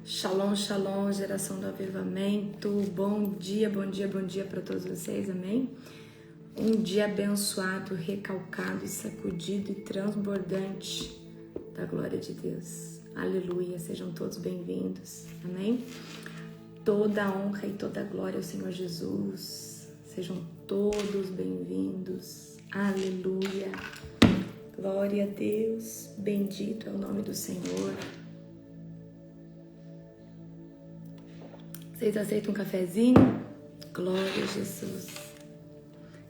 Shalom, shalom, geração do avivamento. Bom dia para todos vocês, amém? Um dia abençoado, recalcado e sacudido e transbordante da glória de Deus. Aleluia, sejam todos bem-vindos, amém? Toda a honra e toda a glória ao Senhor Jesus. Sejam todos bem-vindos. Aleluia. Glória a Deus. Bendito é o nome do Senhor. Vocês aceitam um cafezinho? Glória a Jesus.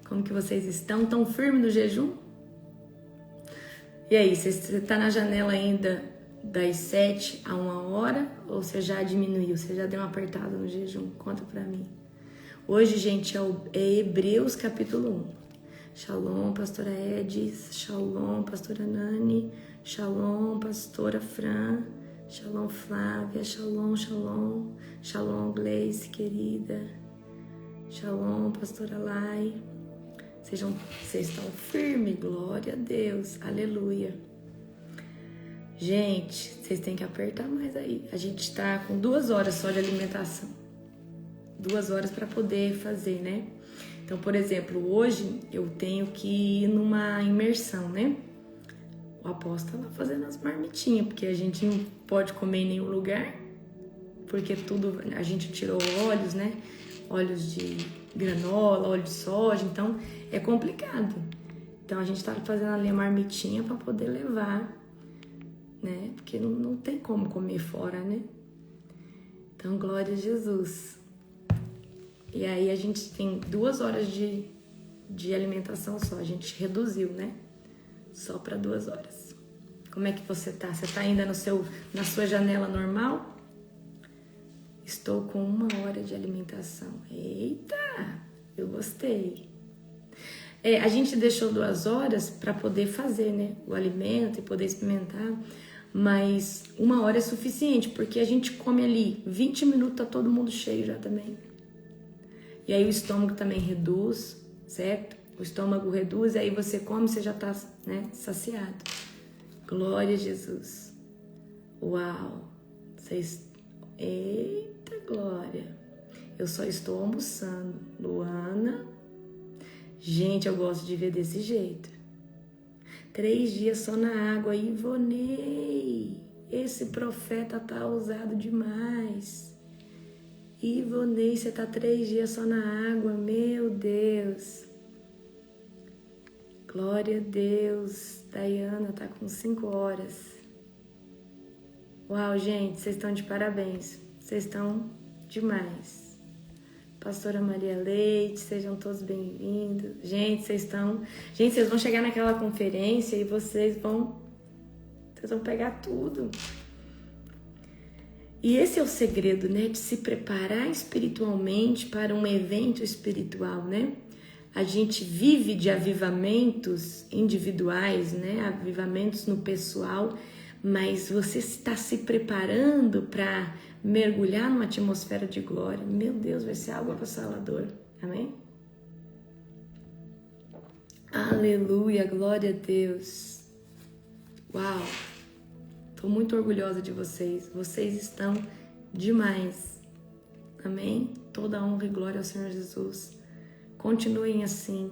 Como que vocês estão? Tão firmes no jejum? E aí, você tá na janela ainda das 7 a 1 hora? Ou você já diminuiu? Você já deu uma apertada no jejum? Conta pra mim. Hoje, gente, é Hebreus capítulo 1. Shalom, pastora Edis. Shalom, pastora Nani. Shalom, pastora Fran. Shalom, Flávia. Shalom, shalom. Shalom, Gleice, querida. Shalom, pastora Lai. Vocês estão firmes, glória a Deus. Aleluia. Gente, vocês têm que apertar mais aí. A gente está com 2 horas só de alimentação. 2 horas para poder fazer, né? Então, por exemplo, hoje eu tenho que ir numa imersão, né? O apóstolo tá lá fazendo as marmitinhas, porque a gente não pode comer em nenhum lugar, porque tudo, a gente tirou óleos, né? Óleos de granola, óleo de soja, então é complicado. Então a gente tá fazendo ali a marmitinha para poder levar, né? Porque não tem como comer fora, né? Então, glória a Jesus. E aí a gente tem 2 horas de alimentação só, a gente reduziu, né? Só para 2 horas. Como é que você tá? Você tá ainda na sua janela normal? Estou com 1 hora de alimentação. Eita, eu gostei. A gente deixou 2 horas para poder fazer, né? O alimento e poder experimentar. Mas 1 hora é suficiente, porque a gente come ali 20 minutos, tá todo mundo cheio já também. E aí o estômago também reduz, certo? O estômago reduz, e aí você come, você já tá, né, saciado. Glória a Jesus. Uau! Eita glória! Eu só estou almoçando. Luana. Gente, eu gosto de ver desse jeito. 3 dias só na água. Ivonei! Esse profeta tá ousado demais. Ivonei, você tá 3 dias só na água. Meu Deus! Glória a Deus. Dayana tá com 5 horas. Uau, gente, vocês estão de parabéns. Vocês estão demais. Pastora Maria Leite, sejam todos bem-vindos. Gente, vocês vão chegar naquela conferência e vocês vão pegar tudo. E esse é o segredo, né? De se preparar espiritualmente para um evento espiritual, né? A gente vive de avivamentos individuais, né? Avivamentos no pessoal, mas você está se preparando para mergulhar numa atmosfera de glória. Meu Deus, vai ser algo avassalador. Amém? Aleluia, glória a Deus. Uau! Estou muito orgulhosa de vocês. Vocês estão demais. Amém? Toda honra e glória ao Senhor Jesus. Continuem assim.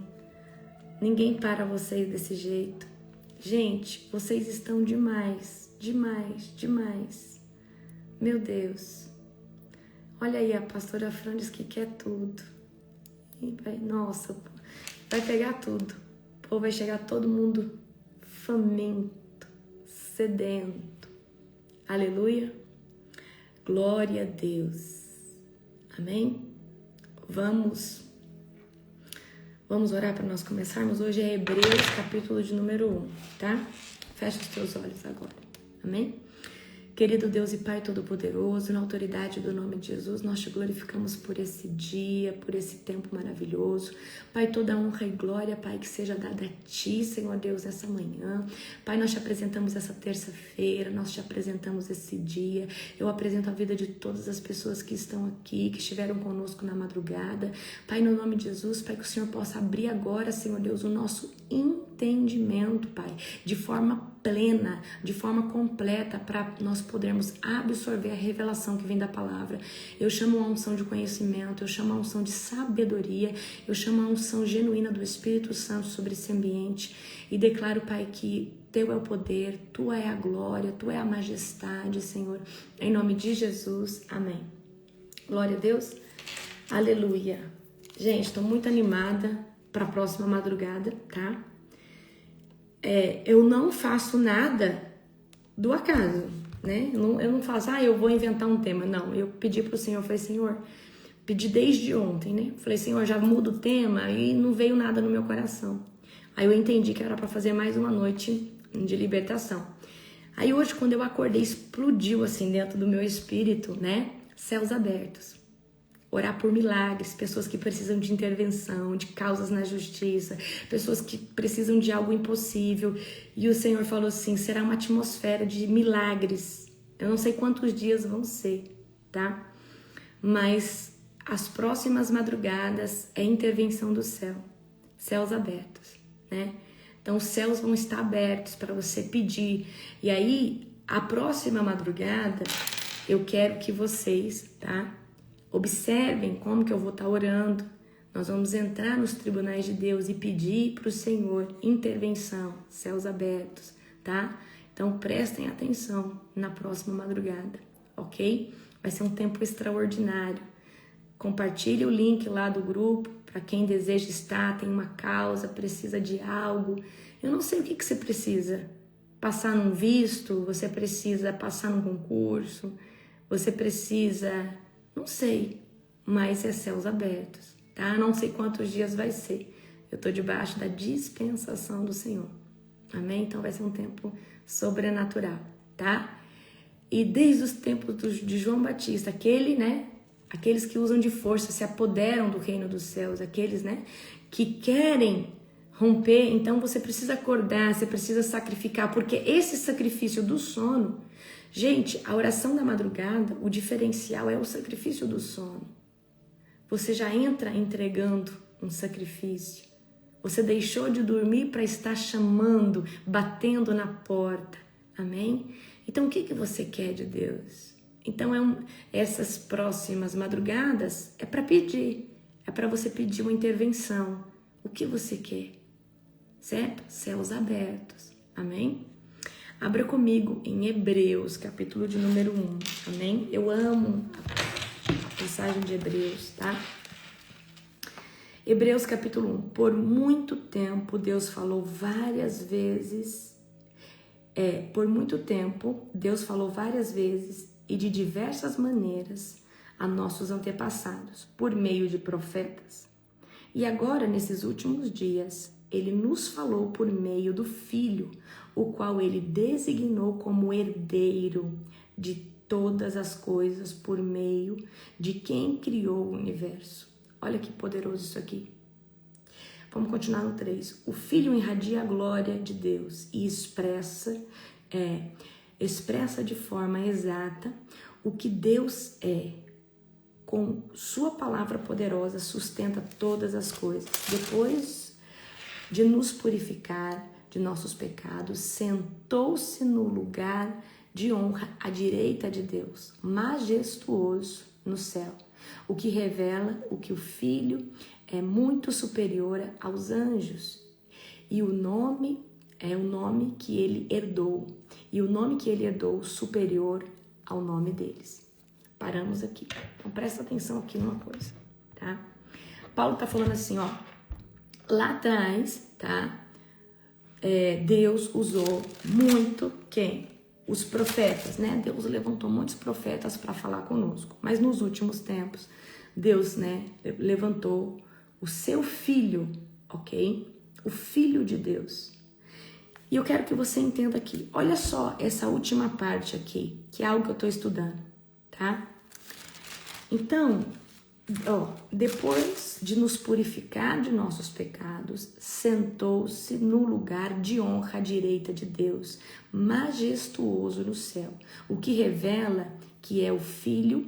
Ninguém para vocês desse jeito. Gente, vocês estão demais. Demais, demais. Meu Deus. Olha aí, a pastora Fran diz que quer tudo. Nossa, vai pegar tudo. O povo vai chegar todo mundo faminto, sedento. Aleluia. Glória a Deus. Amém? Vamos orar para nós começarmos. Hoje é Hebreus, capítulo de número 1, tá? Fecha os teus olhos agora. Amém? Querido Deus e Pai Todo-Poderoso, na autoridade do nome de Jesus, nós te glorificamos por esse dia, por esse tempo maravilhoso. Pai, toda honra e glória, Pai, que seja dada a Ti, Senhor Deus, nessa manhã. Pai, nós te apresentamos essa terça-feira, nós te apresentamos esse dia. Eu apresento a vida de todas as pessoas que estão aqui, que estiveram conosco na madrugada. Pai, no nome de Jesus, Pai, que o Senhor possa abrir agora, Senhor Deus, o nosso entendimento entendimento, Pai, de forma plena, de forma completa, para nós podermos absorver a revelação que vem da palavra. Eu chamo a unção de conhecimento, eu chamo a unção de sabedoria, eu chamo a unção genuína do Espírito Santo sobre esse ambiente e declaro, Pai, que Teu é o poder, Tua é a glória, Tua é a majestade, Senhor. Em nome de Jesus, amém. Glória a Deus. Aleluia. Gente, estou muito animada para a próxima madrugada, tá? Eu não faço nada do acaso, né? Eu não faço, eu vou inventar um tema. Não, eu pedi para o Senhor, falei, Senhor, pedi desde ontem, né? Falei, Senhor, já muda o tema e não veio nada no meu coração. Aí eu entendi que era para fazer mais uma noite de libertação. Aí hoje, quando eu acordei, explodiu assim dentro do meu espírito, né? Céus abertos. Orar por milagres, pessoas que precisam de intervenção, de causas na justiça, pessoas que precisam de algo impossível. E o Senhor falou assim, será uma atmosfera de milagres. Eu não sei quantos dias vão ser, tá? Mas as próximas madrugadas é intervenção do céu, céus abertos, né? Então os céus vão estar abertos para você pedir. E aí, a próxima madrugada, eu quero que vocês, tá? Observem como que eu vou estar orando. Nós vamos entrar nos tribunais de Deus e pedir para o Senhor intervenção, céus abertos, tá? Então prestem atenção na próxima madrugada, ok? Vai ser um tempo extraordinário. Compartilhe o link lá do grupo para quem deseja estar, tem uma causa, precisa de algo. Eu não sei o que você precisa. Passar num visto, você precisa passar num concurso, você precisa... Não sei, mas é céus abertos, tá? Não sei quantos dias vai ser. Eu tô debaixo da dispensação do Senhor. Amém? Então vai ser um tempo sobrenatural, tá? E desde os tempos de João Batista, aqueles que usam de força, se apoderam do reino dos céus, aqueles, né, que querem romper, então você precisa acordar, você precisa sacrificar, porque esse sacrifício do sono, gente, a oração da madrugada, o diferencial é o sacrifício do sono. Você já entra entregando um sacrifício. Você deixou de dormir para estar chamando, batendo na porta. Amém? Então, o que você quer de Deus? Então, essas próximas madrugadas é para pedir. É para você pedir uma intervenção. O que você quer? Certo? Céus abertos. Amém? Abra comigo em Hebreus, capítulo de número 1. Amém? Eu amo a passagem de Hebreus, tá? Hebreus, capítulo 1. Por muito tempo, Deus falou várias vezes. Por muito tempo, Deus falou várias vezes e de diversas maneiras a nossos antepassados, por meio de profetas. E agora, nesses últimos dias, Ele nos falou por meio do Filho, o qual Ele designou como herdeiro de todas as coisas por meio de quem criou o universo. Olha que poderoso isso aqui. Vamos continuar no 3. O Filho irradia a glória de Deus e expressa de forma exata o que Deus é. Com sua palavra poderosa sustenta todas as coisas. Depois de nos purificar de nossos pecados, sentou-se no lugar de honra à direita de Deus, majestuoso no céu, o que revela o que o Filho é muito superior aos anjos. E o nome é o nome que ele herdou, e o nome que ele herdou superior ao nome deles. Paramos aqui. Então presta atenção aqui numa coisa, tá? Paulo tá falando assim, ó, lá atrás, tá? Deus usou muito quem? Os profetas, né? Deus levantou muitos profetas para falar conosco. Mas nos últimos tempos, Deus, né, levantou o seu Filho, ok? O Filho de Deus. E eu quero que você entenda aqui. Olha só essa última parte aqui, que é algo que eu estou estudando, tá? Então, depois de nos purificar de nossos pecados, sentou-se no lugar de honra à direita de Deus, majestuoso no céu, o que revela que é o Filho,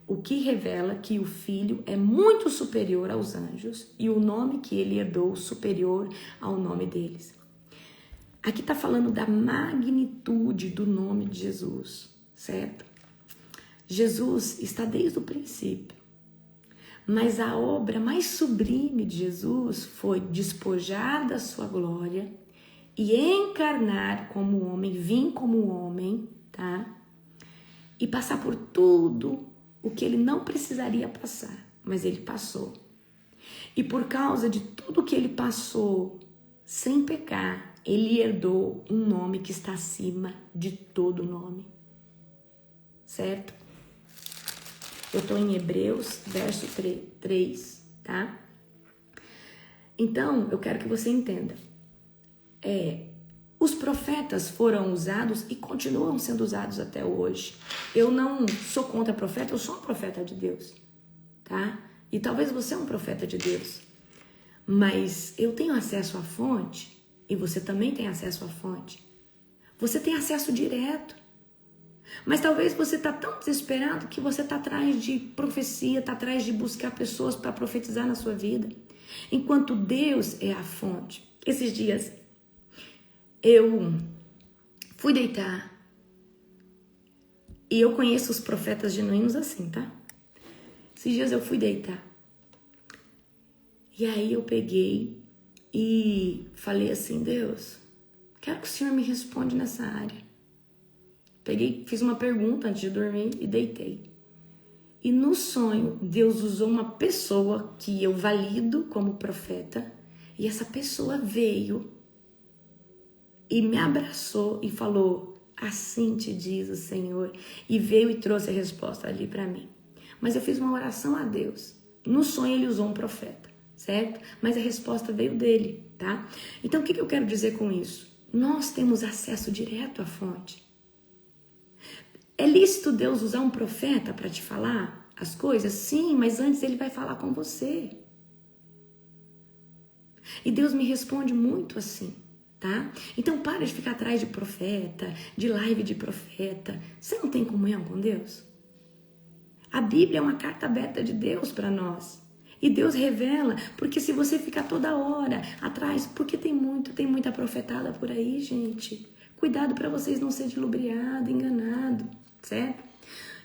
o que revela que o Filho é muito superior aos anjos e o nome que ele herdou superior ao nome deles. Aqui está falando da magnitude do nome de Jesus, certo? Jesus está desde o princípio, mas a obra mais sublime de Jesus foi despojar da sua glória e encarnar como homem, vir como homem, tá? E passar por tudo o que ele não precisaria passar, mas ele passou. E por causa de tudo que ele passou, sem pecar, ele herdou um nome que está acima de todo nome. Certo? Eu estou em Hebreus, verso 3, tá? Então, eu quero que você entenda. Os profetas foram usados e continuam sendo usados até hoje. Eu não sou contra profeta, eu sou um profeta de Deus, tá? E talvez você é um profeta de Deus. Mas eu tenho acesso à fonte e você também tem acesso à fonte. Você tem acesso direto. Mas talvez você está tão desesperado que você está atrás de profecia, está atrás de buscar pessoas para profetizar na sua vida. Enquanto Deus é a fonte. Esses dias eu fui deitar e eu conheço os profetas genuínos assim, tá? Esses dias eu fui deitar. E aí eu peguei e falei assim, Deus, quero que o Senhor me responda nessa área. Peguei, fiz uma pergunta antes de dormir e deitei. E no sonho, Deus usou uma pessoa que eu valido como profeta. E essa pessoa veio e me abraçou e falou, assim te diz o Senhor. E veio e trouxe a resposta ali para mim. Mas eu fiz uma oração a Deus. No sonho ele usou um profeta, certo? Mas a resposta veio dele, tá? Então o que eu quero dizer com isso? Nós temos acesso direto à fonte. É lícito Deus usar um profeta para te falar as coisas? Sim, mas antes ele vai falar com você. E Deus me responde muito assim, tá? Então para de ficar atrás de profeta, de live de profeta. Você não tem comunhão com Deus? A Bíblia é uma carta aberta de Deus para nós. E Deus revela, porque se você ficar toda hora atrás, porque tem muita profetada por aí, gente. Cuidado para vocês não serem lubriados, enganados, certo?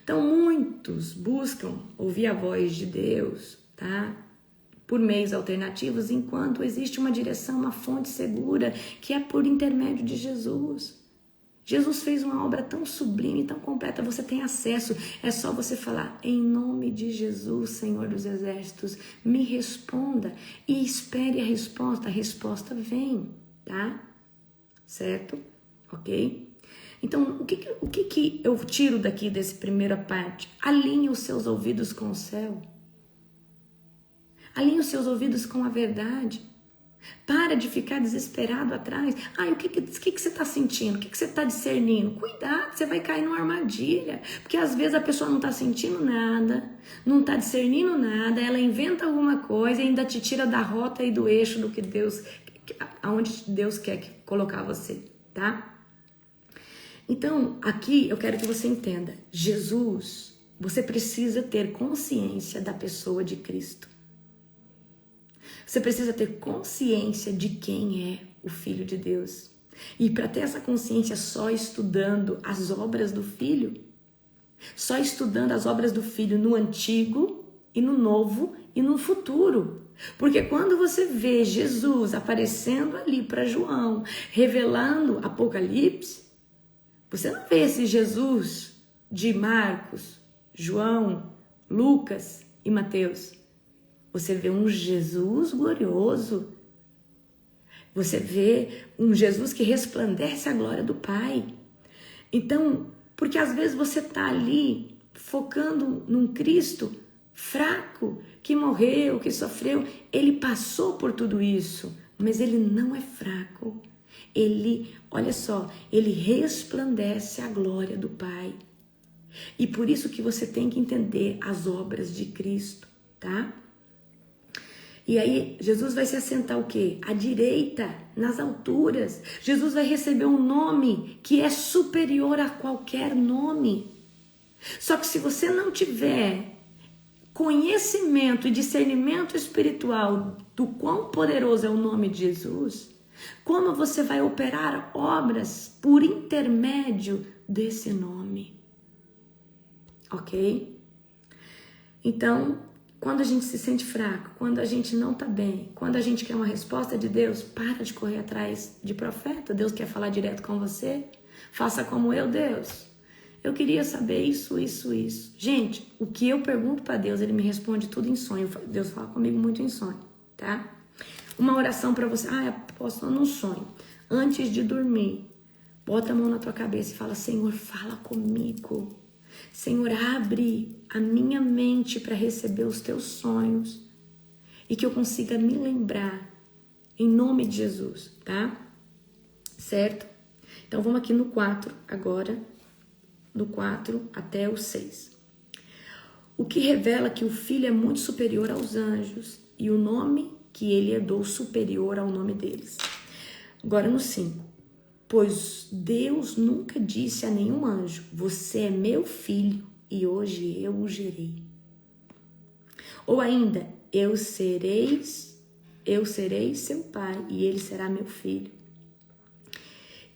Então muitos buscam ouvir a voz de Deus, tá? Por meios alternativos, enquanto existe uma direção, uma fonte segura, que é por intermédio de Jesus. Jesus fez uma obra tão sublime, tão completa, você tem acesso, é só você falar, em nome de Jesus, Senhor dos Exércitos, me responda e espere a resposta vem, tá? Certo? Ok? Então, o que eu tiro daqui dessa primeira parte? Alinhe os seus ouvidos com o céu. Alinhe os seus ouvidos com a verdade. Para de ficar desesperado atrás. O que você está sentindo? O que você está discernindo? Cuidado, você vai cair numa armadilha. Porque às vezes a pessoa não está sentindo nada, não está discernindo nada, ela inventa alguma coisa e ainda te tira da rota e do eixo do que Deus, aonde Deus quer colocar você, tá? Então, aqui eu quero que você entenda. Jesus, você precisa ter consciência da pessoa de Cristo. Você precisa ter consciência de quem é o Filho de Deus. E para ter essa consciência só estudando as obras do Filho, só estudando as obras do Filho no Antigo e no Novo e no futuro. Porque quando você vê Jesus aparecendo ali para João, revelando Apocalipse, você não vê esse Jesus de Marcos, João, Lucas e Mateus. Você vê um Jesus glorioso. Você vê um Jesus que resplandece a glória do Pai. Então, porque às vezes você está ali focando num Cristo fraco, que morreu, que sofreu. Ele passou por tudo isso, mas ele não é fraco. Ele, olha só, ele resplandece a glória do Pai. E por isso que você tem que entender as obras de Cristo, tá? E aí, Jesus vai se assentar o quê? À direita, nas alturas. Jesus vai receber um nome que é superior a qualquer nome. Só que se você não tiver conhecimento e discernimento espiritual do quão poderoso é o nome de Jesus, como você vai operar obras por intermédio desse nome? Ok? Então, quando a gente se sente fraco, quando a gente não tá bem, quando a gente quer uma resposta de Deus, para de correr atrás de profeta. Deus quer falar direto com você. Faça como eu, Deus. Eu queria saber isso. Gente, o que eu pergunto para Deus, Ele me responde tudo em sonho. Deus fala comigo muito em sonho, tá? Uma oração para você. Apóstolo, num sonho. Antes de dormir, bota a mão na tua cabeça e fala: Senhor, fala comigo. Senhor, abre a minha mente para receber os teus sonhos e que eu consiga me lembrar, em nome de Jesus, tá? Certo? Então vamos aqui no 4 agora, do 4 até o 6. O que revela que o Filho é muito superior aos anjos e o nome que ele herdou superior ao nome deles. Agora no 5. Pois Deus nunca disse a nenhum anjo: você é meu filho e hoje eu o gerei. Ou ainda: eu serei seu pai e ele será meu filho.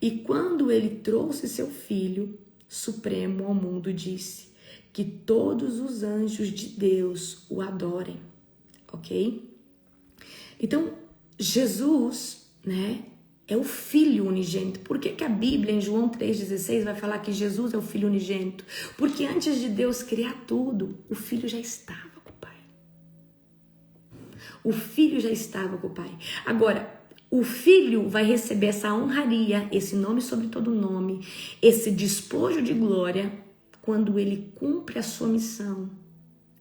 E quando ele trouxe seu filho supremo ao mundo, disse que todos os anjos de Deus o adorem. Ok? Então, Jesus, né? É o Filho unigênito. Por que a Bíblia, em João 3,16, vai falar que Jesus é o Filho unigênito? Porque antes de Deus criar tudo, o Filho já estava com o Pai. O Filho já estava com o Pai. Agora, o Filho vai receber essa honraria, esse nome sobre todo nome, esse despojo de glória, quando ele cumpre a sua missão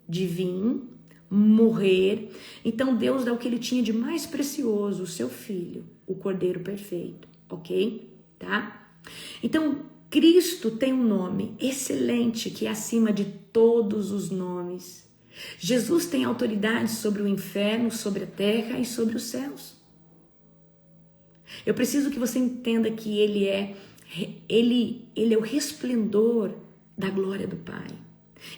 de vir, morrer. Então Deus dá o que ele tinha de mais precioso, o seu filho, o Cordeiro perfeito, ok? Tá? Então Cristo tem um nome excelente que é acima de todos os nomes. Jesus tem autoridade sobre o inferno, sobre a terra e sobre os céus. Eu preciso que você entenda que ele é o resplendor da glória do Pai.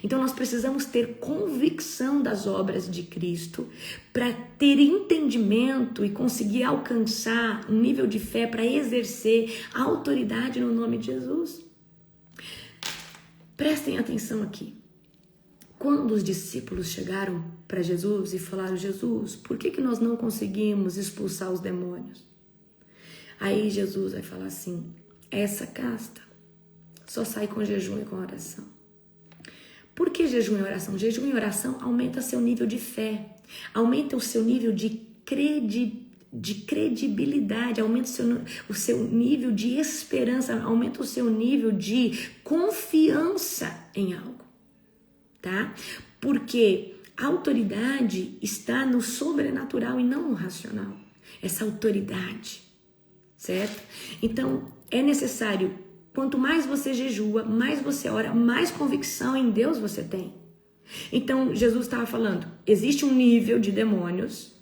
Então nós precisamos ter convicção das obras de Cristo para ter entendimento e conseguir alcançar um nível de fé para exercer a autoridade no nome de Jesus. Prestem atenção aqui. Quando os discípulos chegaram para Jesus e falaram: Jesus, por que nós não conseguimos expulsar os demônios? Aí Jesus vai falar assim: essa casta só sai com jejum e com oração. Por que jejum e oração? Jejum e oração aumenta seu nível de fé, aumenta o seu nível de credibilidade, aumenta o seu nível de esperança, aumenta o seu nível de confiança em algo, tá? Porque a autoridade está no sobrenatural e não no racional. Essa autoridade, certo? Então, é necessário. Quanto mais você jejua, mais você ora, mais convicção em Deus você tem. Então, Jesus estava falando, existe um nível de demônios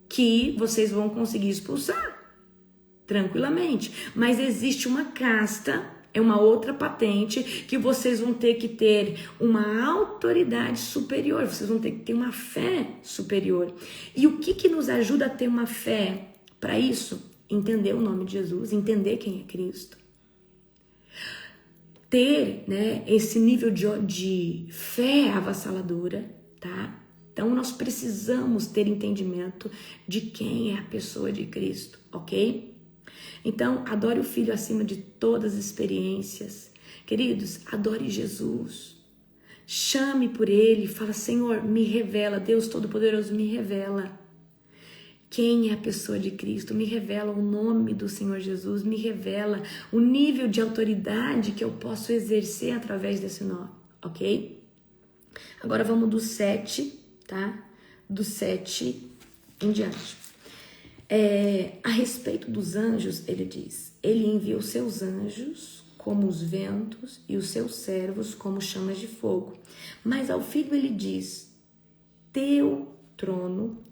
que vocês vão conseguir expulsar tranquilamente. Mas existe uma casta, é uma outra patente, que vocês vão ter que ter uma autoridade superior, vocês vão ter que ter uma fé superior. E o que nos ajuda a ter uma fé para isso? Entender o nome de Jesus, entender quem é Cristo. Ter, né, esse nível de fé avassaladora, tá? Então nós precisamos ter entendimento de quem é a pessoa de Cristo, ok? Então adore o Filho acima de todas as experiências. Queridos, adore Jesus. Chame por Ele, fala: Senhor, me revela, Deus Todo-Poderoso, me revela quem é a pessoa de Cristo, me revela o nome do Senhor Jesus, me revela o nível de autoridade que eu posso exercer através desse nome, ok? Agora vamos do 7, tá? Do 7 em diante. A respeito dos anjos, ele diz: ele envia os seus anjos como os ventos e os seus servos como chamas de fogo. Mas ao Filho ele diz: teu trono,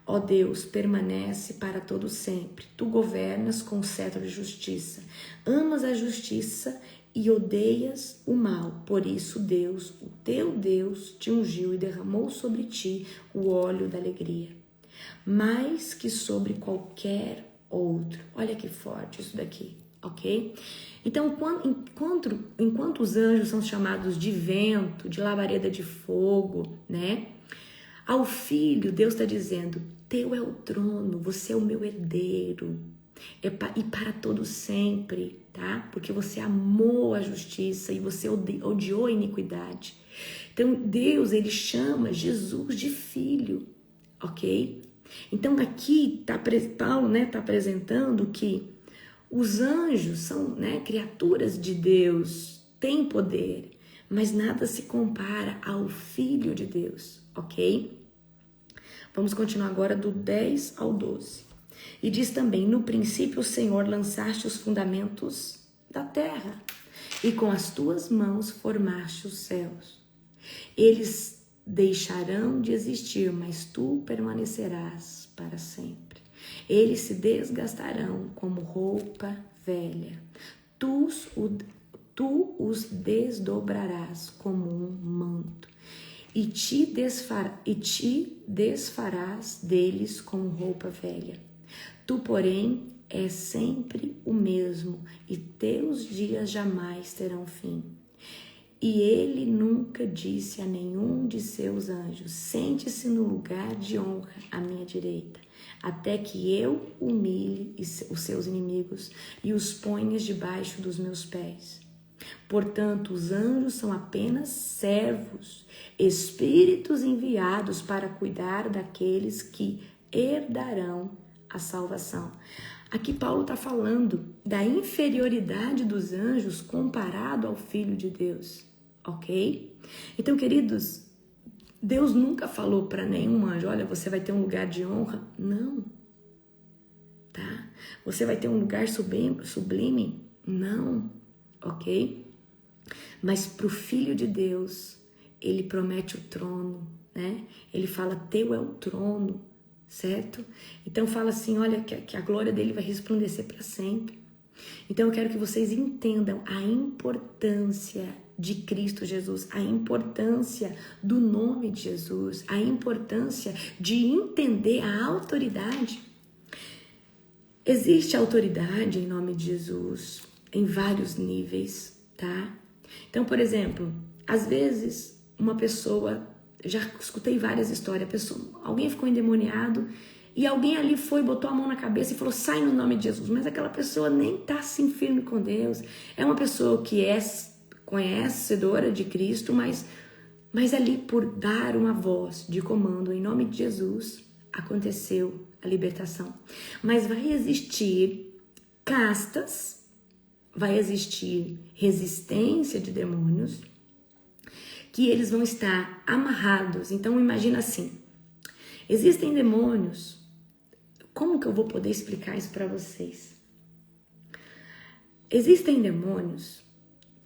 ó Deus, permanece para todo sempre. Tu governas com cetro de justiça. Amas a justiça e odeias o mal. Por isso Deus, o teu Deus, te ungiu e derramou sobre ti o óleo da alegria, mais que sobre qualquer outro. Olha que forte isso daqui, ok? Então, enquanto os anjos são chamados de vento, de labareda de fogo, né? Ao filho, Deus está dizendo, teu é o trono, você é o meu herdeiro, e para todo sempre, tá? Porque você amou a justiça e você odiou a iniquidade. Então, Deus, ele chama Jesus de filho, ok? Então, aqui, Paulo, né, tá apresentando que os anjos são, né, criaturas de Deus, têm poder, mas nada se compara ao Filho de Deus, ok? Vamos continuar agora do 10 ao 12. E diz também, no princípio o Senhor lançaste os fundamentos da terra, e com as tuas mãos formaste os céus. Eles deixarão de existir, mas tu permanecerás para sempre. Eles se desgastarão como roupa velha. Tu os desdobrarás como um manto e te desfarás deles como roupa velha. Tu, porém, és sempre o mesmo e teus dias jamais terão fim. E ele nunca disse a nenhum de seus anjos, sente-se no lugar de honra à minha direita, até que eu humilhe os seus inimigos e os ponha debaixo dos meus pés. Portanto, os anjos são apenas servos, espíritos enviados para cuidar daqueles que herdarão a salvação. Aqui Paulo está falando da inferioridade dos anjos comparado ao Filho de Deus, ok? Então, queridos, Deus nunca falou para nenhum anjo, olha, você vai ter um lugar de honra. Não, tá? Você vai ter um lugar sublime? Não, ok? Mas para o Filho de Deus, ele promete o trono, né? Ele fala, teu é o trono, certo? Então fala assim, olha, que a glória dele vai resplandecer para sempre. Então eu quero que vocês entendam a importância de Cristo Jesus, a importância do nome de Jesus, a importância de entender a autoridade. Existe autoridade em nome de Jesus em vários níveis, tá? Então, por exemplo, às vezes uma pessoa, já escutei várias histórias, alguém ficou endemoniado e alguém ali foi, botou a mão na cabeça e falou, sai no nome de Jesus, mas aquela pessoa nem tá assim firme com Deus, é uma pessoa que é conhecedora de Cristo, mas ali por dar uma voz de comando em nome de Jesus, aconteceu a libertação. Mas vai existir castas, vai existir resistência de demônios, que eles vão estar amarrados. Então imagina assim, existem demônios, como que eu vou poder explicar isso para vocês? Existem demônios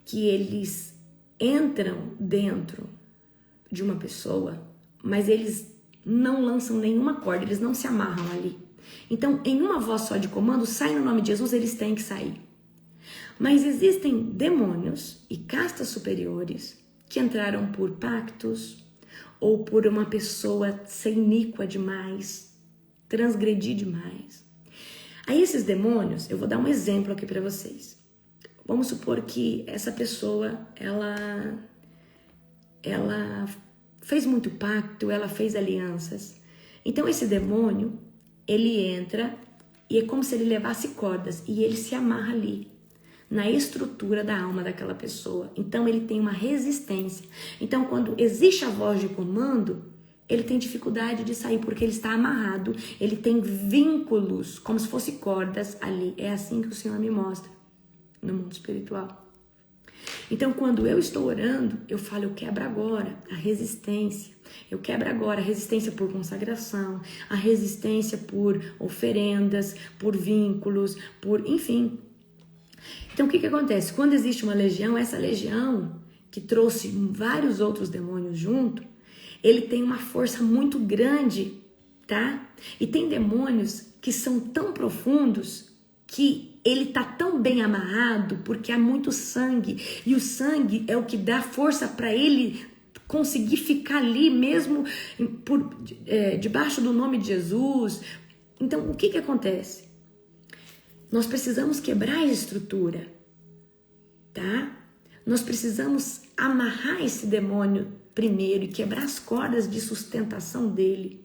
que eles entram dentro de uma pessoa, mas eles não lançam nenhuma corda, eles não se amarram ali. Então, em uma voz só de comando, sai no nome de Jesus, eles têm que sair. Mas existem demônios e castas superiores que entraram por pactos ou por uma pessoa ser iníqua demais, transgredir demais. Aí esses demônios, eu vou dar um exemplo aqui para vocês. Vamos supor que essa pessoa, ela fez muito pacto, ela fez alianças. Então esse demônio, ele entra e é como se ele levasse cordas e ele se amarra ali, na estrutura da alma daquela pessoa. Então ele tem uma resistência. Então quando existe a voz de comando, ele tem dificuldade de sair porque ele está amarrado, ele tem vínculos, como se fosse cordas ali. É assim que o Senhor me mostra no mundo espiritual. Então quando eu estou orando, eu falo, eu quebro agora a resistência. Eu quebro agora a resistência por consagração, a resistência por oferendas, por vínculos, por enfim. Então o que acontece? Quando existe uma legião, essa legião que trouxe vários outros demônios junto, ele tem uma força muito grande, tá? E tem demônios que são tão profundos que ele tá tão bem amarrado porque há muito sangue. E o sangue é o que dá força para ele conseguir ficar ali mesmo debaixo do nome de Jesus. Então, o que acontece? Nós precisamos quebrar a estrutura, tá? Nós precisamos amarrar esse demônio primeiro e quebrar as cordas de sustentação dele.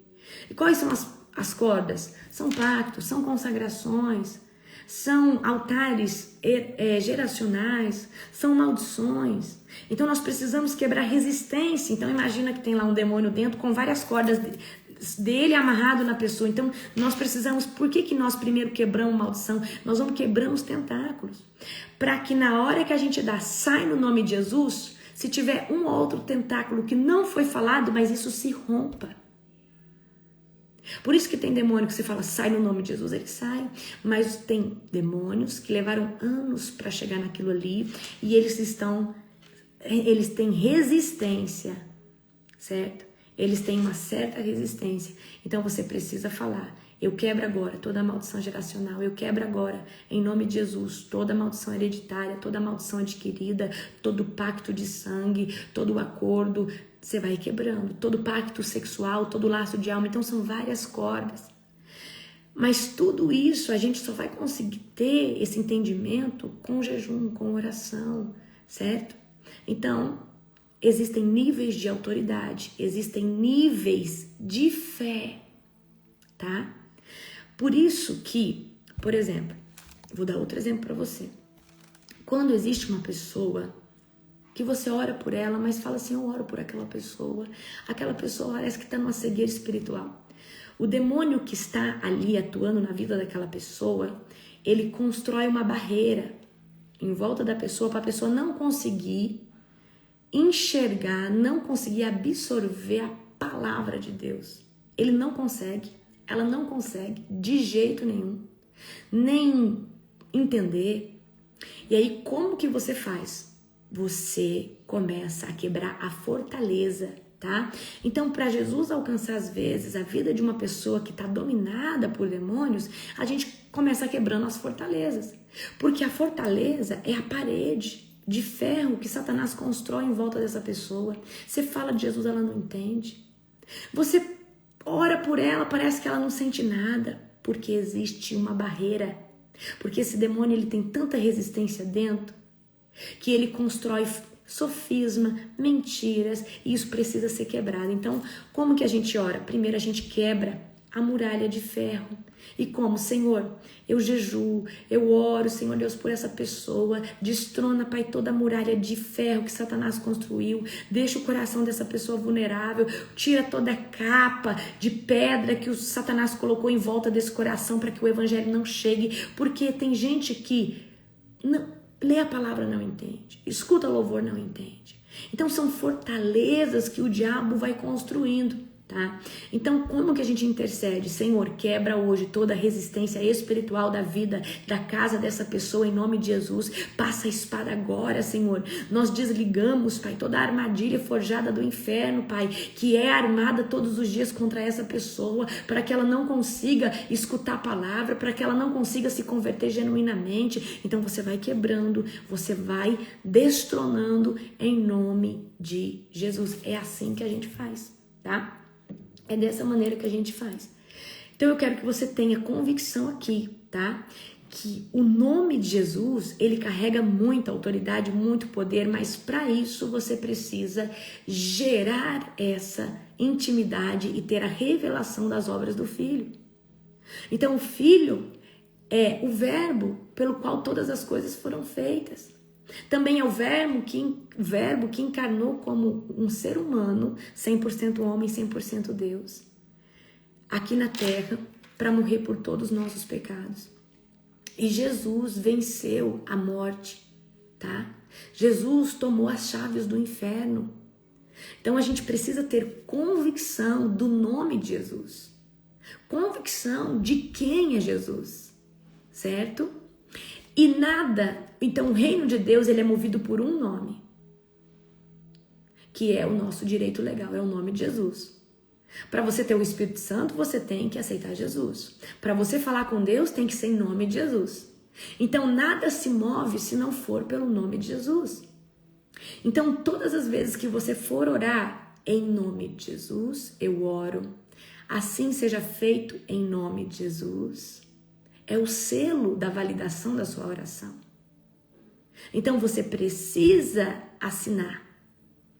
E quais são as cordas? São pactos, são consagrações, são altares geracionais, são maldições. Então nós precisamos quebrar resistência. Então imagina que tem lá um demônio dentro com várias cordas dele amarrado na pessoa. Então nós precisamos, por que nós primeiro quebramos maldição? Nós vamos quebrando os tentáculos, para que na hora que a gente dá, sai no nome de Jesus, se tiver um ou outro tentáculo que não foi falado, mas isso se rompa. Por isso que tem demônio que você fala, sai no nome de Jesus, ele sai. Mas tem demônios que levaram anos para chegar naquilo ali e eles têm resistência, certo? Eles têm uma certa resistência. Então você precisa falar, eu quebro agora toda a maldição geracional, eu quebro agora, em nome de Jesus, toda a maldição hereditária, toda a maldição adquirida, todo pacto de sangue, todo o acordo, você vai quebrando, todo pacto sexual, todo laço de alma. Então são várias cordas. Mas tudo isso a gente só vai conseguir ter esse entendimento com jejum, com oração, certo? Então, existem níveis de autoridade, existem níveis de fé, tá? Por isso que, por exemplo, vou dar outro exemplo para você. Quando existe uma pessoa que você ora por ela, mas fala assim, eu oro por aquela pessoa parece que está numa cegueira espiritual. O demônio que está ali atuando na vida daquela pessoa, ele constrói uma barreira em volta da pessoa para a pessoa não conseguir enxergar, não conseguir absorver a palavra de Deus. Ele não consegue, ela não consegue de jeito nenhum, nem entender. E aí como que você faz? Você começa a quebrar a fortaleza, tá? Então, para Jesus alcançar às vezes a vida de uma pessoa que está dominada por demônios, a gente começa quebrando as fortalezas. Porque a fortaleza é a parede de ferro que Satanás constrói em volta dessa pessoa. Você fala de Jesus, ela não entende. Você ora por ela, parece que ela não sente nada, porque existe uma barreira. Porque esse demônio ele tem tanta resistência dentro que ele constrói sofisma, mentiras, e isso precisa ser quebrado. Então, como que a gente ora? Primeiro a gente quebra a muralha de ferro. E como? Senhor, eu jejuo, eu oro, Senhor Deus, por essa pessoa, destrona, Pai, toda a muralha de ferro que Satanás construiu, deixa o coração dessa pessoa vulnerável, tira toda a capa de pedra que o Satanás colocou em volta desse coração para que o evangelho não chegue, porque tem gente que não lê a palavra, não entende, escuta louvor, não entende. Então são fortalezas que o diabo vai construindo, tá? Então como que a gente intercede? Senhor, quebra hoje toda a resistência espiritual da vida, da casa dessa pessoa, em nome de Jesus. Passa a espada agora, Senhor. Nós desligamos, Pai, toda a armadilha forjada do inferno, Pai, que é armada todos os dias contra essa pessoa, para que ela não consiga escutar a palavra, para que ela não consiga se converter genuinamente. Então você vai quebrando, você vai destronando em nome de Jesus. É assim que a gente faz, tá? É dessa maneira que a gente faz. Então eu quero que você tenha convicção aqui, tá? Que o nome de Jesus, ele carrega muita autoridade, muito poder, mas para isso você precisa gerar essa intimidade e ter a revelação das obras do Filho. Então o Filho é o verbo pelo qual todas as coisas foram feitas. Também é o verbo que encarnou como um ser humano, 100% homem, 100% Deus, aqui na terra, para morrer por todos os nossos pecados. E Jesus venceu a morte, tá? Jesus tomou as chaves do inferno. Então a gente precisa ter convicção do nome de Jesus, convicção de quem é Jesus, certo? E nada, então o reino de Deus ele é movido por um nome, que é o nosso direito legal, é o nome de Jesus. Para você ter o Espírito Santo, você tem que aceitar Jesus. Para você falar com Deus, tem que ser em nome de Jesus. Então nada se move se não for pelo nome de Jesus. Então todas as vezes que você for orar em nome de Jesus, eu oro, assim seja feito em nome de Jesus, é o selo da validação da sua oração. Então você precisa assinar,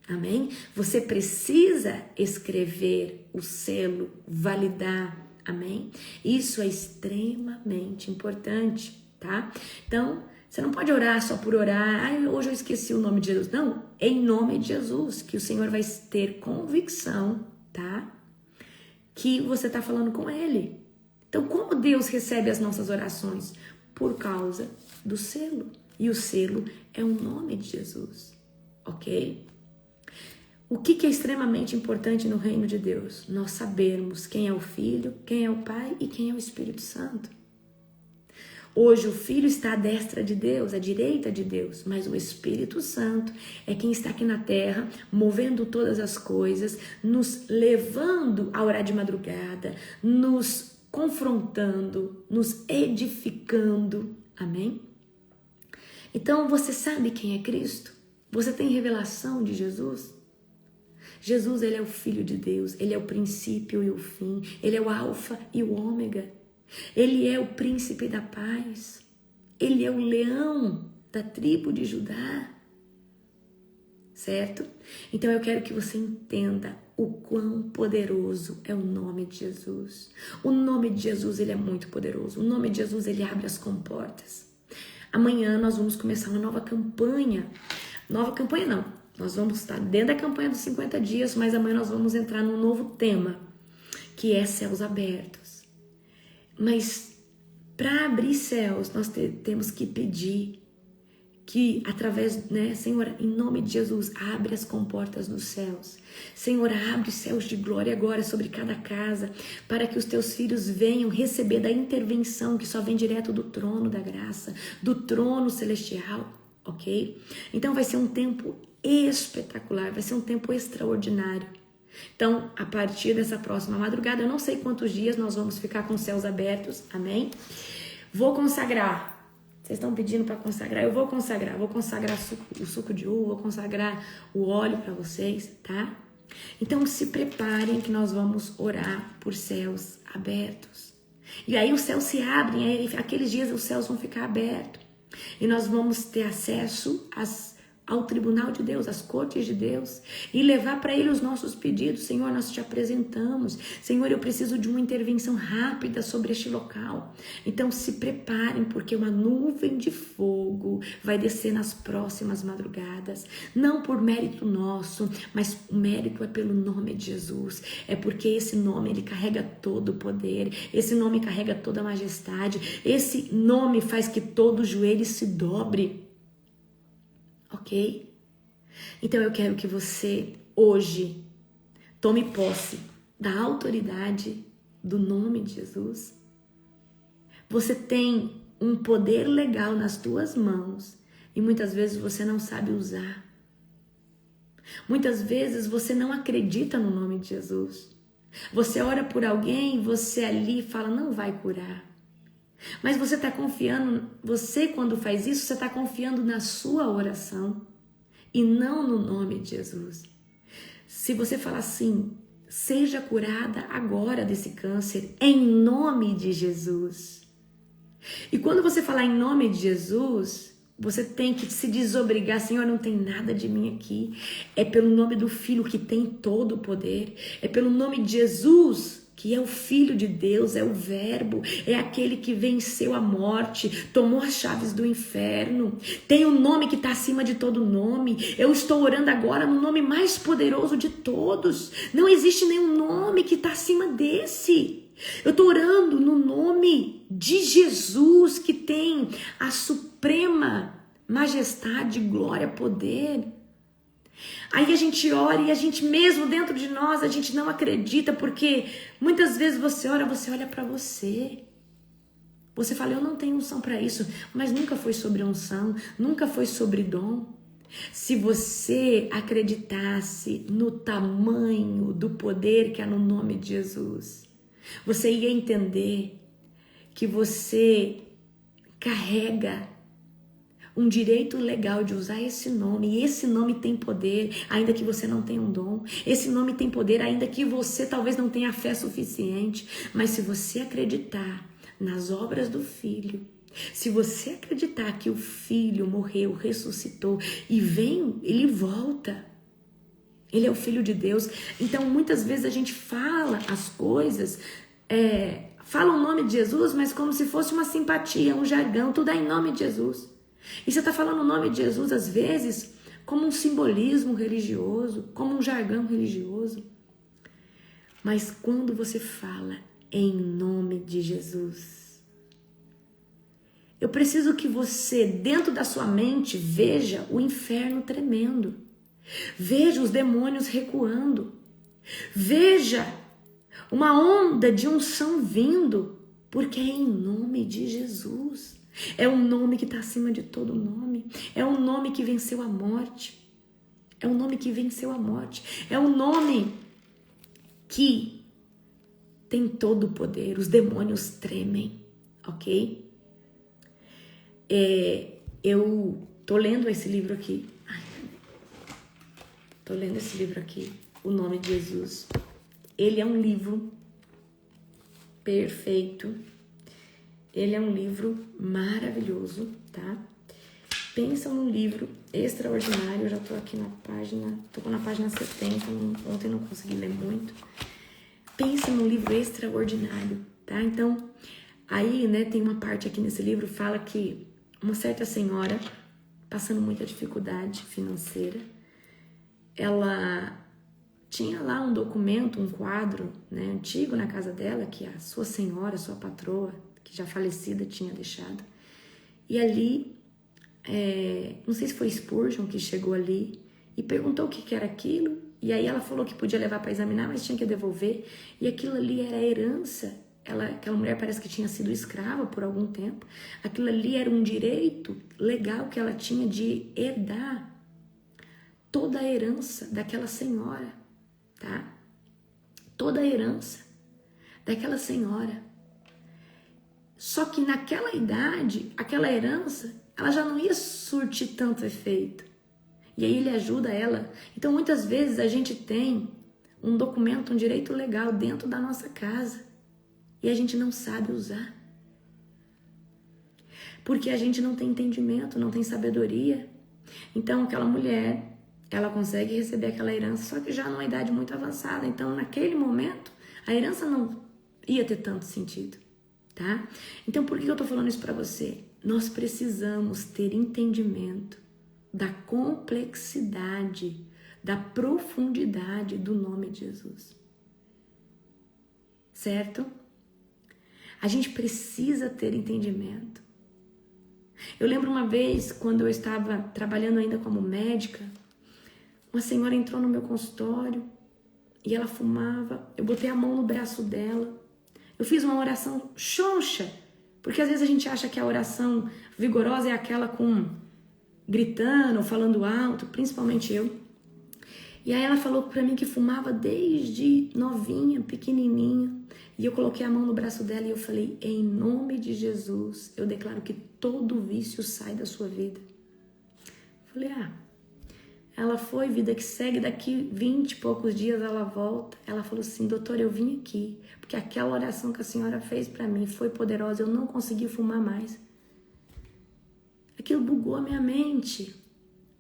amém? Você precisa escrever o selo, validar, amém? Isso é extremamente importante, tá? Então, você não pode orar só por orar. Hoje eu esqueci o nome de Jesus. Não, em nome de Jesus, que o Senhor vai ter convicção, tá? Que você está falando com Ele. Então, como Deus recebe as nossas orações? Por causa do selo. E o selo é o nome de Jesus, ok? O que é extremamente importante no reino de Deus? Nós sabermos quem é o Filho, quem é o Pai e quem é o Espírito Santo. Hoje o Filho está à destra de Deus, à direita de Deus, mas o Espírito Santo é quem está aqui na terra, movendo todas as coisas, nos levando a orar de madrugada, nos confrontando, nos edificando, amém? Então você sabe quem é Cristo? Você tem revelação de Jesus? Jesus, ele é o Filho de Deus, ele é o princípio e o fim, ele é o alfa e o ômega. Ele é o príncipe da paz. Ele é o leão da tribo de Judá. Certo? Então eu quero que você entenda o quão poderoso é o nome de Jesus. O nome de Jesus, ele é muito poderoso. O nome de Jesus, ele abre as comportas. Amanhã nós vamos começar uma nova campanha. Nova campanha não. Nós vamos estar dentro da campanha dos 50 dias, mas amanhã nós vamos entrar num novo tema, que é céus abertos. Mas para abrir céus, nós temos que pedir que através, né, Senhor, em nome de Jesus, abre as comportas dos céus. Senhor, abre céus de glória agora sobre cada casa, para que os teus filhos venham receber da intervenção que só vem direto do trono da graça, do trono celestial, ok? Então vai ser um tempo espetacular, vai ser um tempo extraordinário. Então, a partir dessa próxima madrugada, eu não sei quantos dias nós vamos ficar com os céus abertos, amém? Vou consagrar. Vocês estão pedindo para consagrar? Eu vou consagrar o suco de uva, vou consagrar o óleo para vocês, tá? Então, se preparem que nós vamos orar por céus abertos. E aí os céus se abrem, aí aqueles dias os céus vão ficar abertos. E nós vamos ter acesso ao tribunal de Deus, às cortes de Deus, e levar para Ele os nossos pedidos. Senhor, nós te apresentamos. Senhor, eu preciso de uma intervenção rápida sobre este local. Então se preparem, porque uma nuvem de fogo vai descer nas próximas madrugadas, não por mérito nosso, mas o mérito é pelo nome de Jesus. É porque esse nome, ele carrega todo o poder, esse nome carrega toda a majestade, esse nome faz que todo joelho se dobre. Ok? Então eu quero que você hoje tome posse da autoridade do nome de Jesus. Você tem um poder legal nas tuas mãos e muitas vezes você não sabe usar. Muitas vezes você não acredita no nome de Jesus. Você ora por alguém, você ali fala, não vai curar. Mas você está confiando, você quando faz isso, você está confiando na sua oração e não no nome de Jesus. Se você falar assim, seja curada agora desse câncer, em nome de Jesus. E quando você falar em nome de Jesus, você tem que se desobrigar, Senhor, não tem nada de mim aqui. É pelo nome do Filho que tem todo o poder, é pelo nome de Jesus, que é o Filho de Deus, é o Verbo, é aquele que venceu a morte, tomou as chaves do inferno, tem um nome que está acima de todo nome. Eu estou orando agora no nome mais poderoso de todos. Não existe nenhum nome que está acima desse. Eu estou orando no nome de Jesus, que tem a suprema majestade, glória, poder. Aí a gente ora e a gente mesmo dentro de nós, a gente não acredita, porque muitas vezes você olha para você. Você fala, eu não tenho unção para isso, mas nunca foi sobre unção, nunca foi sobre dom. Se você acreditasse no tamanho do poder que há no nome de Jesus, você ia entender que você carrega um direito legal de usar esse nome, e esse nome tem poder, ainda que você não tenha um dom. Esse nome tem poder, ainda que você talvez não tenha fé suficiente, mas se você acreditar nas obras do Filho, se você acreditar que o Filho morreu, ressuscitou e vem, ele volta. Ele é o Filho de Deus. Então, muitas vezes a gente fala as coisas, fala o nome de Jesus, mas como se fosse uma simpatia, um jargão, tudo é em nome de Jesus. E você está falando o nome de Jesus, às vezes, como um simbolismo religioso, como um jargão religioso. Mas quando você fala em nome de Jesus, eu preciso que você, dentro da sua mente, veja o inferno tremendo. Veja os demônios recuando. Veja uma onda de unção vindo, porque é em nome de Jesus. É um nome que está acima de todo nome. É um nome que venceu a morte. É um nome que venceu a morte. É um nome que tem todo o poder. Os demônios tremem, ok? Eu tô lendo esse livro aqui. Tô lendo esse livro aqui, O Nome de Jesus. Ele é um livro perfeito. Ele é um livro maravilhoso, tá? Pensa num livro extraordinário. Eu já tô aqui na página 70, ontem não consegui ler muito. Pensa num livro extraordinário, tá? Então, aí, né, tem uma parte aqui nesse livro que fala que uma certa senhora, passando muita dificuldade financeira, ela tinha lá um documento, um quadro, né, antigo na casa dela, que a sua senhora, sua patroa, que já falecida, tinha deixado. E ali, não sei se foi Spurgeon que chegou ali e perguntou o que era aquilo. E aí ela falou que podia levar para examinar, mas tinha que devolver. E aquilo ali era herança. Aquela mulher parece que tinha sido escrava por algum tempo. Aquilo ali era um direito legal que ela tinha de herdar toda a herança daquela senhora, tá? Toda a herança daquela senhora. Só que naquela idade, aquela herança, ela já não ia surtir tanto efeito. E aí ele ajuda ela. Então, muitas vezes a gente tem um documento, um direito legal dentro da nossa casa e a gente não sabe usar. Porque a gente não tem entendimento, não tem sabedoria. Então, aquela mulher, ela consegue receber aquela herança, só que já numa idade muito avançada. Então, naquele momento, a herança não ia ter tanto sentido. Tá? Então, por que eu tô falando isso para você? Nós precisamos ter entendimento da complexidade, da profundidade do nome de Jesus. Certo? A gente precisa ter entendimento. Eu lembro uma vez, quando eu estava trabalhando ainda como médica, uma senhora entrou no meu consultório e ela fumava. Eu botei a mão no braço dela. Eu fiz uma oração choncha, porque às vezes a gente acha que a oração vigorosa é aquela com gritando ou falando alto, principalmente eu. E aí ela falou pra mim que fumava desde novinha, pequenininha. E eu coloquei a mão no braço dela e eu falei, em nome de Jesus, eu declaro que todo vício sai da sua vida. Eu falei, ela foi, vida que segue, daqui 20 e poucos dias ela volta. Ela falou assim, doutor, eu vim aqui, porque aquela oração que a senhora fez pra mim foi poderosa, eu não consegui fumar mais. Aquilo bugou a minha mente.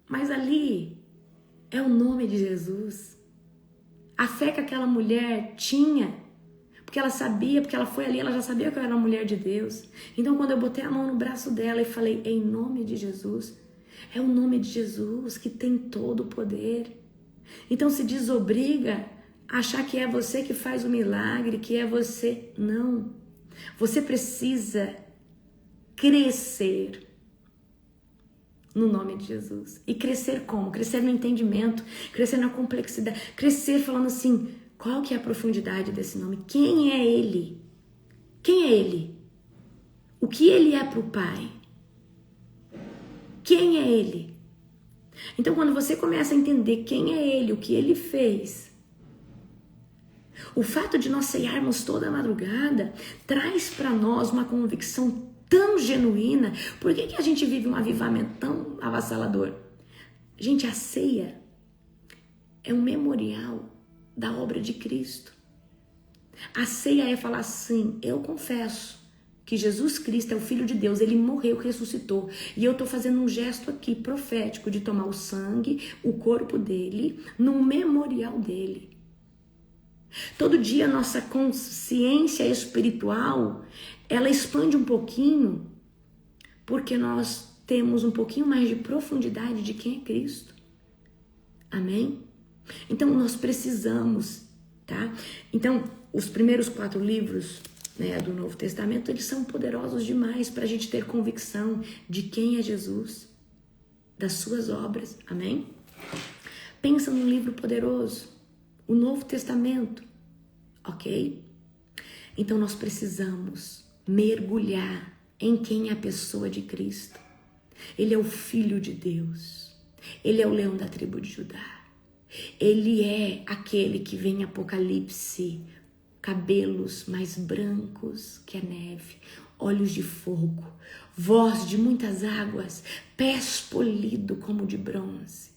Mas ali é o nome de Jesus. A fé que aquela mulher tinha, porque ela sabia, porque ela foi ali, ela já sabia que eu era uma mulher de Deus. Então quando eu botei a mão no braço dela e falei, em nome de Jesus, é o nome de Jesus que tem todo o poder. Então se desobriga a achar que é você que faz o milagre, que é você. Não. Você precisa crescer no nome de Jesus. E crescer como? Crescer no entendimento, crescer na complexidade, crescer falando assim, qual que é a profundidade desse nome? Quem é Ele? Quem é Ele? O que Ele é para o Pai? Quem é Ele? Então, quando você começa a entender quem é Ele, o que Ele fez, o fato de nós ceiarmos toda a madrugada traz para nós uma convicção tão genuína. Por que a gente vive um avivamento tão avassalador? Gente, a ceia é um memorial da obra de Cristo. A ceia é falar assim, eu confesso que Jesus Cristo é o Filho de Deus, ele morreu, ressuscitou. E eu estou fazendo um gesto aqui profético de tomar o sangue, o corpo dele, no memorial dele. Todo dia nossa consciência espiritual, ela expande um pouquinho, porque nós temos um pouquinho mais de profundidade de quem é Cristo. Amém? Então nós precisamos, tá? Então os primeiros 4 livros, né, do Novo Testamento, eles são poderosos demais para a gente ter convicção de quem é Jesus, das suas obras, amém? Pensa num livro poderoso, o Novo Testamento, ok? Então nós precisamos mergulhar em quem é a pessoa de Cristo. Ele é o Filho de Deus, ele é o leão da tribo de Judá, ele é aquele que vem em Apocalipse, cabelos mais brancos que a neve, olhos de fogo, voz de muitas águas, pés polidos como de bronze.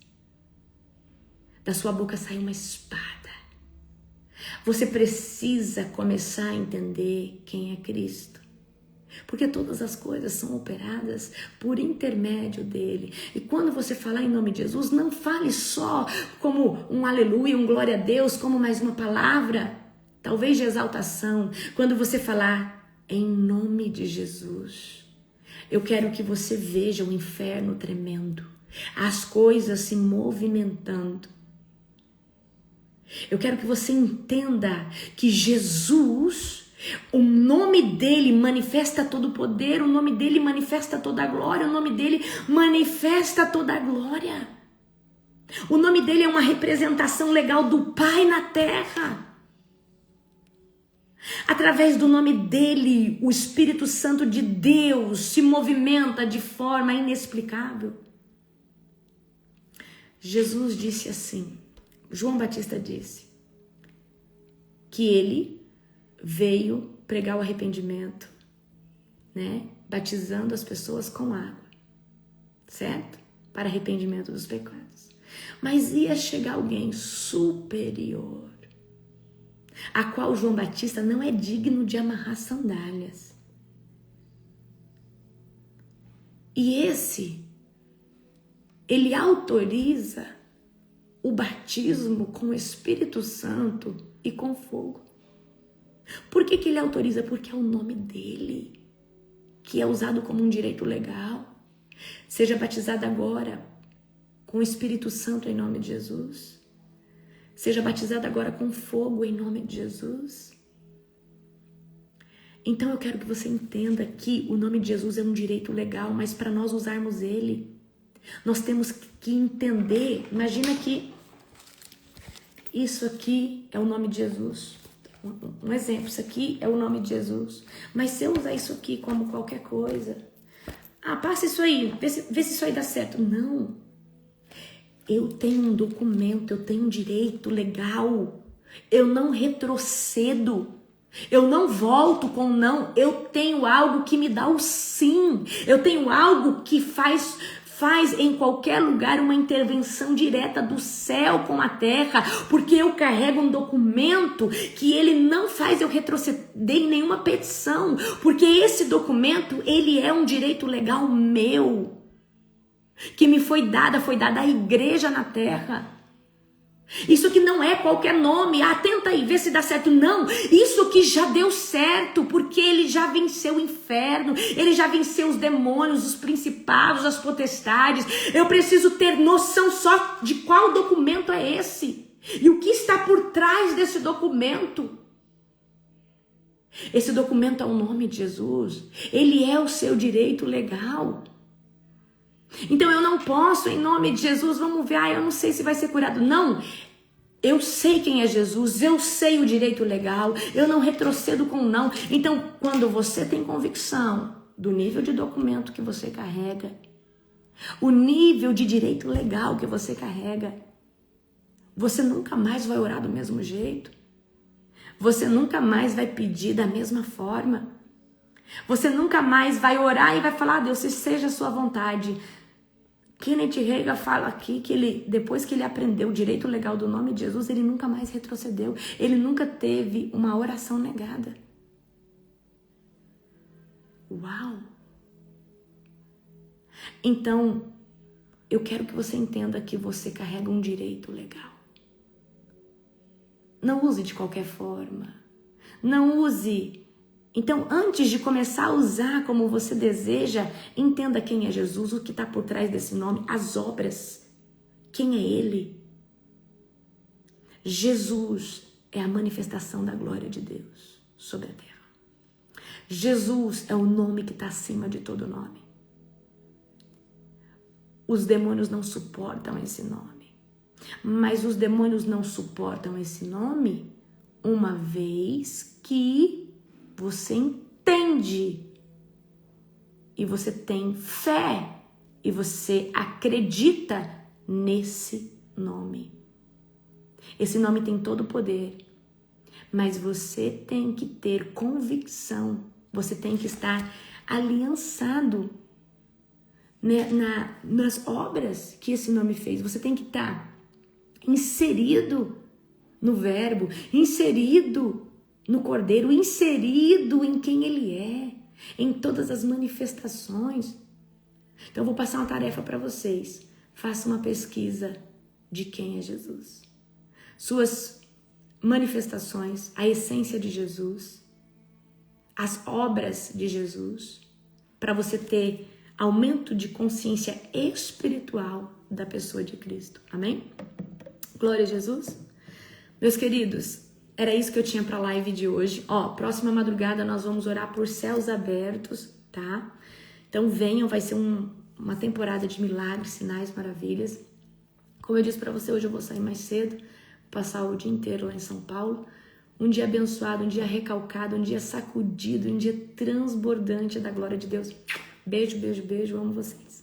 Da sua boca sai uma espada. Você precisa começar a entender quem é Cristo, porque todas as coisas são operadas por intermédio dele. E quando você falar em nome de Jesus, não fale só como um aleluia, um glória a Deus, como mais uma palavra, talvez de exaltação. Quando você falar em nome de Jesus, eu quero que você veja o inferno tremendo, as coisas se movimentando. Eu quero que você entenda que Jesus, o nome dele manifesta todo o poder, o nome dele manifesta toda a glória, o nome dele manifesta toda a glória. O nome dele é uma representação legal do Pai na terra. Através do nome dele, o Espírito Santo de Deus se movimenta de forma inexplicável. Jesus disse assim, João Batista disse, que ele veio pregar o arrependimento, né? Batizando as pessoas com água, certo? Para arrependimento dos pecados. Mas ia chegar alguém superior, a qual João Batista não é digno de amarrar sandálias. E ele autoriza o batismo com o Espírito Santo e com fogo. Por que ele autoriza? Porque é o nome dele, que é usado como um direito legal. Seja batizado agora com o Espírito Santo em nome de Jesus. Seja batizado agora com fogo em nome de Jesus. Então eu quero que você entenda que o nome de Jesus é um direito legal, mas para nós usarmos ele, nós temos que entender. Imagina que isso aqui é o nome de Jesus. Um exemplo, isso aqui é o nome de Jesus. Mas se eu usar isso aqui como qualquer coisa, passa isso aí, vê se isso aí dá certo. Não. Eu tenho um documento, eu tenho um direito legal. Eu não retrocedo. Eu não volto com não. Eu tenho algo que me dá o sim. Eu tenho algo que faz em qualquer lugar uma intervenção direta do céu com a terra, porque eu carrego um documento que ele não faz eu retroceder em nenhuma petição, porque esse documento, ele é um direito legal meu, que me foi dada à igreja na terra. Isso que não é qualquer nome, tenta aí, vê se dá certo. Não, isso que já deu certo, porque ele já venceu o inferno, ele já venceu os demônios, os principados, as potestades. Eu preciso ter noção só de qual documento é esse e o que está por trás desse documento. Esse documento é o nome de Jesus, ele é o seu direito legal. Então eu não posso, em nome de Jesus, vamos ver, eu não sei se vai ser curado. Não, eu sei quem é Jesus, eu sei o direito legal, eu não retrocedo com não. Então, quando você tem convicção do nível de documento que você carrega, o nível de direito legal que você carrega, você nunca mais vai orar do mesmo jeito. Você nunca mais vai pedir da mesma forma. Você nunca mais vai orar e vai falar, Deus, seja a sua vontade. Kenneth Reagan fala aqui que depois que ele aprendeu o direito legal do nome de Jesus, ele nunca mais retrocedeu. Ele nunca teve uma oração negada. Uau! Então, eu quero que você entenda que você carrega um direito legal. Não use de qualquer forma. Não use. Então, antes de começar a usar como você deseja, entenda quem é Jesus, o que está por trás desse nome, as obras. Quem é Ele? Jesus é a manifestação da glória de Deus sobre a terra. Jesus é o nome que está acima de todo nome. Os demônios não suportam esse nome. Mas os demônios não suportam esse nome uma vez que você entende e você tem fé e você acredita nesse nome. Esse nome tem todo o poder, mas você tem que ter convicção, você tem que estar aliançado nas obras que esse nome fez. Você tem que estar inserido no verbo, inserido no Cordeiro, inserido em quem ele é, em todas as manifestações. Então eu vou passar uma tarefa para vocês. Faça uma pesquisa de quem é Jesus. Suas manifestações, a essência de Jesus, as obras de Jesus, para você ter aumento de consciência espiritual da pessoa de Cristo. Amém? Glória a Jesus. Meus queridos, era isso que eu tinha para a live de hoje. Próxima madrugada nós vamos orar por céus abertos, tá? Então venham, vai ser uma temporada de milagres, sinais, maravilhas. Como eu disse para você, hoje eu vou sair mais cedo, passar o dia inteiro lá em São Paulo. Um dia abençoado, um dia recalcado, um dia sacudido, um dia transbordante da glória de Deus. Beijo, beijo, beijo, amo vocês.